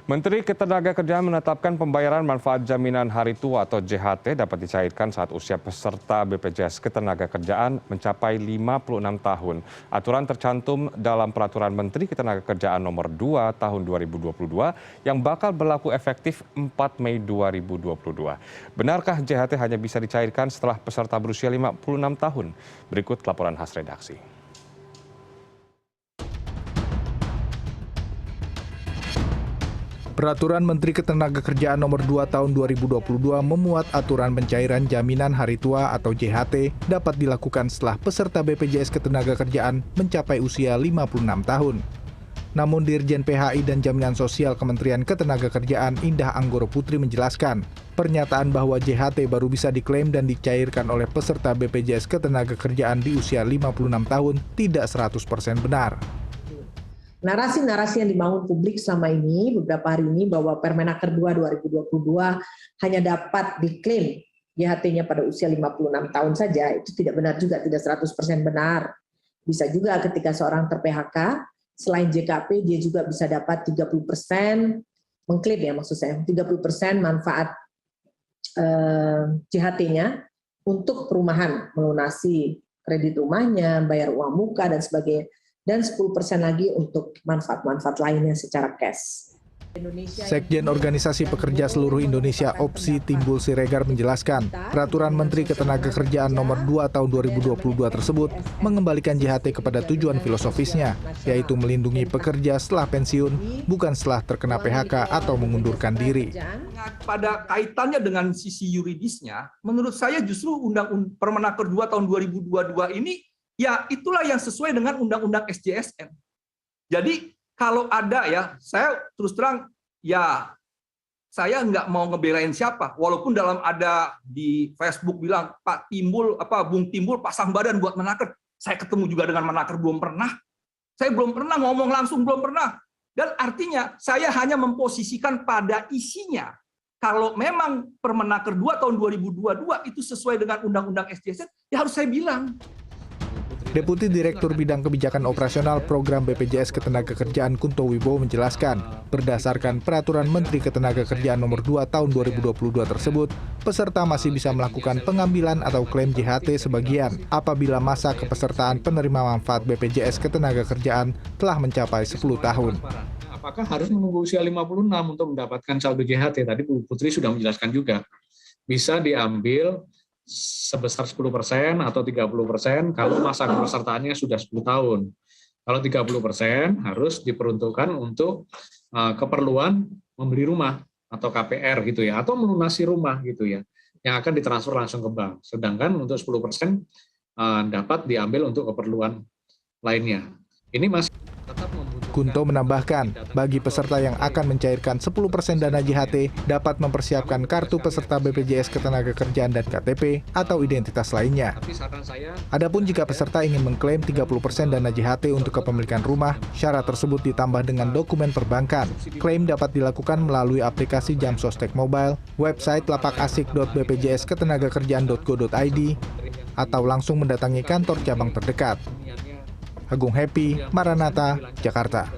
Menteri Ketenagakerjaan menetapkan pembayaran manfaat jaminan hari tua atau JHT dapat dicairkan saat usia peserta BPJS Ketenagakerjaan mencapai 56 tahun. Aturan tercantum dalam Peraturan Menteri Ketenagakerjaan Nomor 2 Tahun 2022 yang bakal berlaku efektif 4 Mei 2022. Benarkah JHT hanya bisa dicairkan setelah peserta berusia 56 tahun? Berikut laporan khas redaksi. Peraturan Menteri Ketenagakerjaan Nomor 2 Tahun 2022 memuat aturan pencairan jaminan hari tua atau JHT dapat dilakukan setelah peserta BPJS Ketenagakerjaan mencapai usia 56 tahun. Namun Dirjen PHI dan Jaminan Sosial Kementerian Ketenagakerjaan Indah Anggoro Putri menjelaskan, pernyataan bahwa JHT baru bisa diklaim dan dicairkan oleh peserta BPJS Ketenagakerjaan di usia 56 tahun tidak 100% benar. Narasi-narasi yang dibangun publik selama ini, beberapa hari ini, bahwa Permenaker 2 2022 hanya dapat diklaim JHT-nya pada usia 56 tahun saja, itu tidak benar juga, tidak 100% benar. Bisa juga ketika seorang ter-PHK, selain JKP, dia juga bisa dapat 30%, mengklaim ya maksud saya, 30% manfaat JHT-nya untuk perumahan, melunasi kredit rumahnya, bayar uang muka, dan sebagainya. Dan 10% lagi untuk manfaat-manfaat lainnya secara cash. Sekjen Organisasi Pekerja Seluruh Indonesia Opsi Timbul Siregar menjelaskan, Peraturan Menteri Ketenagakerjaan Nomor 2 Tahun 2022 tersebut mengembalikan JHT kepada tujuan filosofisnya, yaitu melindungi pekerja setelah pensiun, bukan setelah terkena PHK atau mengundurkan diri. Pada kaitannya dengan sisi yuridisnya, menurut saya justru Permenaker 2 Tahun 2022 ini ya itulah yang sesuai dengan Undang-Undang SJSN. Jadi kalau ada ya, saya terus terang ya saya nggak mau ngebelain siapa. Walaupun dalam ada di Facebook bilang Pak Timbul Bung Timbul pasang badan buat Menaker. Saya ketemu juga dengan Menaker belum pernah. Saya belum pernah ngomong langsung, belum pernah. Dan artinya saya hanya memposisikan pada isinya. Kalau memang Permenaker 2 Tahun 2022 itu sesuai dengan Undang-Undang SJSN, ya harus saya bilang. Deputi Direktur Bidang Kebijakan Operasional Program BPJS Ketenagakerjaan Kunto Wibowo menjelaskan, berdasarkan Peraturan Menteri Ketenagakerjaan Nomor 2 Tahun 2022 tersebut, peserta masih bisa melakukan pengambilan atau klaim JHT sebagian apabila masa kepesertaan penerima manfaat BPJS Ketenagakerjaan telah mencapai 10 tahun. Apakah harus menunggu usia 56 untuk mendapatkan saldo JHT? Tadi Bu Putri sudah menjelaskan juga. Bisa diambil sebesar 10% atau 30% kalau masa kepesertaannya sudah 10 tahun. Kalau 30% harus diperuntukkan untuk keperluan membeli rumah atau KPR gitu ya, atau melunasi rumah gitu ya, yang akan ditransfer langsung ke bank. Sedangkan untuk 10% dapat diambil untuk keperluan lainnya. Ini masih tetap membutuhkan. Kunto menambahkan, bagi peserta yang akan mencairkan 10% dana JHT dapat mempersiapkan kartu peserta BPJS Ketenagakerjaan dan KTP atau identitas lainnya. Adapun jika peserta ingin mengklaim 30% dana JHT untuk kepemilikan rumah, syarat tersebut ditambah dengan dokumen perbankan. Klaim dapat dilakukan melalui aplikasi Jamsostek Mobile, website lapakasik.bpjsketenagakerjaan.go.id, atau langsung mendatangi kantor cabang terdekat. Agung Happy, Maranatha, Jakarta.